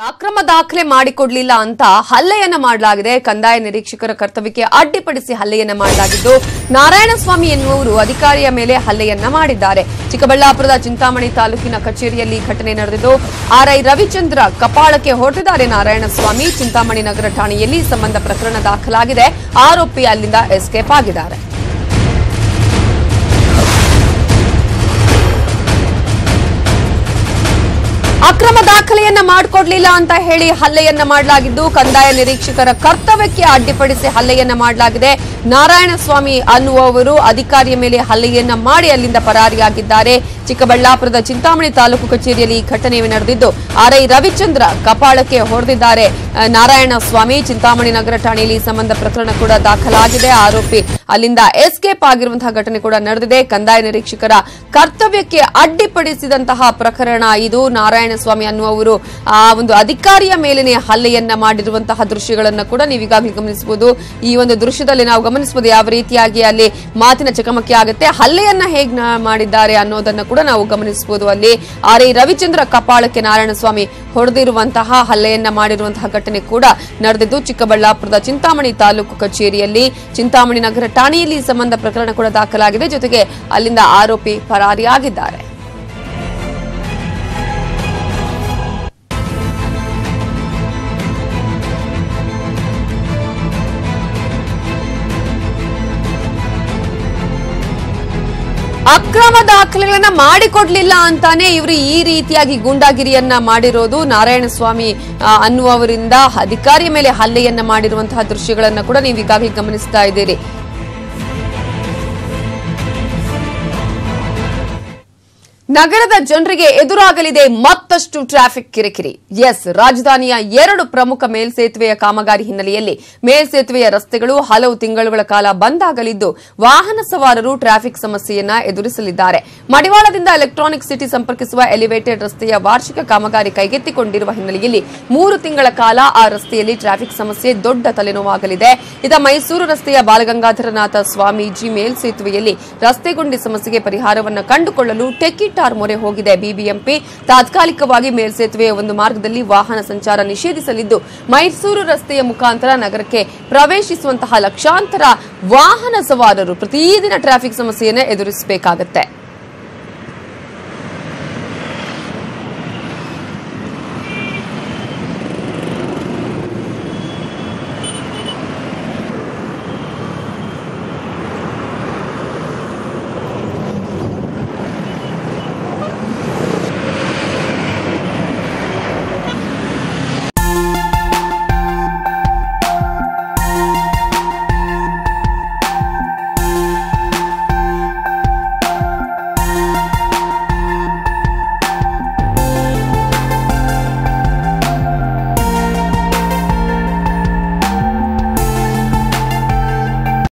ಅಕ್ರಮ ದಾಖಲೆ ಮಾಡಿಕೊಡಲಿಲ್ಲ ಅಂತ ಹಲ್ಲೆಯನ್ನ ಮಾಡಲಾಗಿದೆ. ಕಂದಾಯ ನಿರೀಕ್ಷಕರ ಕರ್ತವ್ಯಕ್ಕೆ ಅಡ್ಡಿಪಡಿಸಿ ಹಲ್ಲೆಯನ್ನ ಮಾಡಲಾಗಿದ್ದು, ನಾರಾಯಣಸ್ವಾಮಿ ಎನ್ನುವರು ಅಧಿಕಾರಿಯ ಮೇಲೆ ಹಲ್ಲೆಯನ್ನ ಮಾಡಿದ್ದಾರೆ. ಚಿಕ್ಕಬಳ್ಳಾಪುರದ ಚಿಂತಾಮಣಿ ತಾಲೂಕಿನ ಕಚೇರಿಯಲ್ಲಿ ಘಟನೆ ನಡೆದಿದ್ದು, ಆರ್ಐ ರವಿಚಂದ್ರ ಕಪಾಳಕ್ಕೆ ಹೊಡೆದಿದ್ದಾರೆ ನಾರಾಯಣಸ್ವಾಮಿ. ಚಿಂತಾಮಣಿ ನಗರ ಠಾಣೆಯಲ್ಲಿ ಸಂಬಂಧ ಪ್ರಕರಣ ದಾಖಲಾಗಿದೆ. ಆರೋಪಿ ಅಲ್ಲಿಂದ ಎಸ್ಕೇಪ್ ಆಗಿದ್ದಾರೆ. ಅಕ್ರಮ ದಾಖಲೆಯನ್ನ ಮಾಡಿಕೊಡ್ಲಿಲ್ಲ ಅಂತ ಹೇಳಿ ಹಲ್ಲೆಯನ್ನ ಮಾಡಲಾಗಿದ್ದು, ಕಂದಾಯ ನಿರೀಕ್ಷಕರ ಕರ್ತವ್ಯಕ್ಕೆ ಅಡ್ಡಿಪಡಿಸಿ ಹಲ್ಲೆಯನ್ನ ಮಾಡಲಾಗಿದೆ. ನಾರಾಯಣಸ್ವಾಮಿ ಅನ್ನುವವರು ಅಧಿಕಾರಿಯ ಮೇಲೆ ಹಲ್ಲೆಯನ್ನ ಮಾಡಿ ಅಲ್ಲಿಂದ ಪರಾರಿಯಾಗಿದ್ದಾರೆ. ಚಿಕ್ಕಬಳ್ಳಾಪುರದ ಚಿಂತಾಮಣಿ ತಾಲೂಕು ಕಚೇರಿಯಲ್ಲಿ ಈ ಘಟನೆ ನಡೆದಿದ್ದು, ಆರ್ಐ ರವಿಚಂದ್ರ ಕಪಾಳಕ್ಕೆ ಹೊಡೆದಿದ್ದಾರೆ ನಾರಾಯಣಸ್ವಾಮಿ. ಚಿಂತಾಮಣಿ ನಗರ ಠಾಣೆಯಲ್ಲಿ ಸಂಬಂಧ ಪ್ರಕರಣ ಕೂಡ ದಾಖಲಾಗಿದೆ. ಆರೋಪಿ ಅಲ್ಲಿಂದ ಎಸ್ಕೇಪ್ ಆಗಿರುವಂತಹ ಘಟನೆ ಕೂಡ ನಡೆದಿದೆ. ಕಂದಾಯ ನಿರೀಕ್ಷಕರ ಕರ್ತವ್ಯಕ್ಕೆ ಅಡ್ಡಿಪಡಿಸಿದಂತಹ ಪ್ರಕರಣ ಇದು. ನಾರಾಯಣಸ್ವಾಮಿ ಅನ್ನುವರು ಒಂದು ಅಧಿಕಾರಿಯ ಮೇಲೇನೆ ಹಲ್ಲೆಯನ್ನ ಮಾಡಿರುವಂತಹ ದೃಶ್ಯಗಳನ್ನು ಕೂಡ ನೀವು ಈಗಾಗಲೇ ಗಮನಿಸಬಹುದು. ಈ ಒಂದು ದೃಶ್ಯದಲ್ಲಿ ನಾವು ಗಮನಿಸಬಹುದು ಯಾವ ರೀತಿಯಾಗಿ ಅಲ್ಲಿ ಮಾತಿನ ಚಕಮಕಿ ಆಗುತ್ತೆ, ಹಲ್ಲೆಯನ್ನ ಹೇಗೆ ಮಾಡಿದ್ದಾರೆ ಅನ್ನೋದನ್ನ ಕೂಡ ನಾವು ಗಮನಿಸಬಹುದು. ಅಲ್ಲಿ ಆರ್ಐ ರವಿಚಂದ್ರ ಕಪಾಳಕ್ಕೆ ನಾರಾಯಣಸ್ವಾಮಿ ಹೊಡೆದಿರುವಂತಹ ಹಲ್ಲೆಯನ್ನ ಮಾಡಿರುವಂತಹ ಘಟನೆ ಕೂಡ ನಡೆದಿದ್ದು, ಚಿಕ್ಕಬಳ್ಳಾಪುರದ ಚಿಂತಾಮಣಿ ತಾಲೂಕು ಕಚೇರಿಯಲ್ಲಿ ಚಿಂತಾಮಣಿ ನಗರ ಠಾಣೆಯಲ್ಲಿ ಸಂಬಂಧ ಪ್ರಕರಣ ಕೂಡ ದಾಖಲಾಗಿದೆ. ಜೊತೆಗೆ ಅಲ್ಲಿಂದ ಆರೋಪಿ ಪರಾರಿಯಾಗಿದ್ದಾರೆ. ಅಕ್ರಮ ದಾಖಲೆಗಳನ್ನ ಮಾಡಿಕೊಡ್ಲಿಲ್ಲ ಅಂತಾನೆ ಇವರು ಈ ರೀತಿಯಾಗಿ ಗೂಂಡಾಗಿರಿಯನ್ನ ಮಾಡಿರೋದು. ನಾರಾಯಣಸ್ವಾಮಿ ಅನ್ನುವವರಿಂದ ಅಧಿಕಾರಿಯ ಮೇಲೆ ಹಲ್ಲೆಯನ್ನ ಮಾಡಿರುವಂತಹ ದೃಶ್ಯಗಳನ್ನ ಕೂಡ ನೀವು ಈಗಾಗಲೇ ಗಮನಿಸ್ತಾ ಇದ್ದೀರಿ. ನಗರದ ಜನರಿಗೆ ಎದುರಾಗಲಿದೆ ಮತ್ತಷ್ಟು ಟ್ರಾಫಿಕ್ ಕಿರಿಕಿರಿ. ರಾಜಧಾನಿಯ 2 ಪ್ರಮುಖ ಮೇಲ್ಸೇತುವೆಯ ಕಾಮಗಾರಿ ಹಿನ್ನೆಲೆಯಲ್ಲಿ ಮೇಲ್ಸೇತುವೆಯ ರಸ್ತೆಗಳು ಹಲವು ತಿಂಗಳುಗಳ ಕಾಲ ಬಂದ್ ಆಗಲಿದ್ದು, ವಾಹನ ಸವಾರರು ಟ್ರಾಫಿಕ್ ಸಮಸ್ಯೆಯನ್ನ ಎದುರಿಸಲಿದ್ದಾರೆ. ಮಡಿವಾಳದಿಂದ ಎಲೆಕ್ಟ್ರಾನಿಕ್ ಸಿಟಿ ಸಂಪರ್ಕಿಸುವ ಎಲಿವೇಟೆಡ್ ರಸ್ತೆಯ ವಾರ್ಷಿಕ ಕಾಮಗಾರಿ ಕೈಗೆತ್ತಿಕೊಂಡಿರುವ ಹಿನ್ನೆಲೆಯಲ್ಲಿ 3 ತಿಂಗಳ ಕಾಲ ಆ ರಸ್ತೆಯಲ್ಲಿ ಟ್ರಾಫಿಕ್ ಸಮಸ್ಯೆ ದೊಡ್ಡ ತಲೆನೋವಾಗಲಿದೆ. ಇದ ಮೈಸೂರು ರಸ್ತೆಯ ಬಾಲಗಂಗಾಧರನಾಥ ಸ್ವಾಮೀಜಿ ಮೇಲ್ಸೇತುವೆಯಲ್ಲಿ ರಸ್ತೆ ಗುಂಡಿ ಸಮಸ್ಯೆಗೆ ಪರಿಹಾರವನ್ನು ಕಂಡುಕೊಳ್ಳಲು ಟೆಕ್ಕಿಟ್ ಮೊರೆ ಹೋಗಿದೆ. ಬಿಬಿಎಂಪಿ ತಾತ್ಕಾಲಿಕವಾಗಿ ಮೇಲ್ಸೇತುವೆಯ ಒಂದು ಮಾರ್ಗದಲ್ಲಿ ವಾಹನ ಸಂಚಾರ ನಿಷೇಧಿಸಲಿದ್ದು, ಮೈಸೂರು ರಸ್ತೆಯ ಮುಖಾಂತರ ನಗರಕ್ಕೆ ಪ್ರವೇಶಿಸುವಂತಹ ಲಕ್ಷಾಂತರ ವಾಹನ ಸವಾರರು ಪ್ರತಿದಿನ ಟ್ರಾಫಿಕ್ ಸಮಸ್ಯೆಯನ್ನು ಎದುರಿಸಬೇಕಾಗುತ್ತೆ.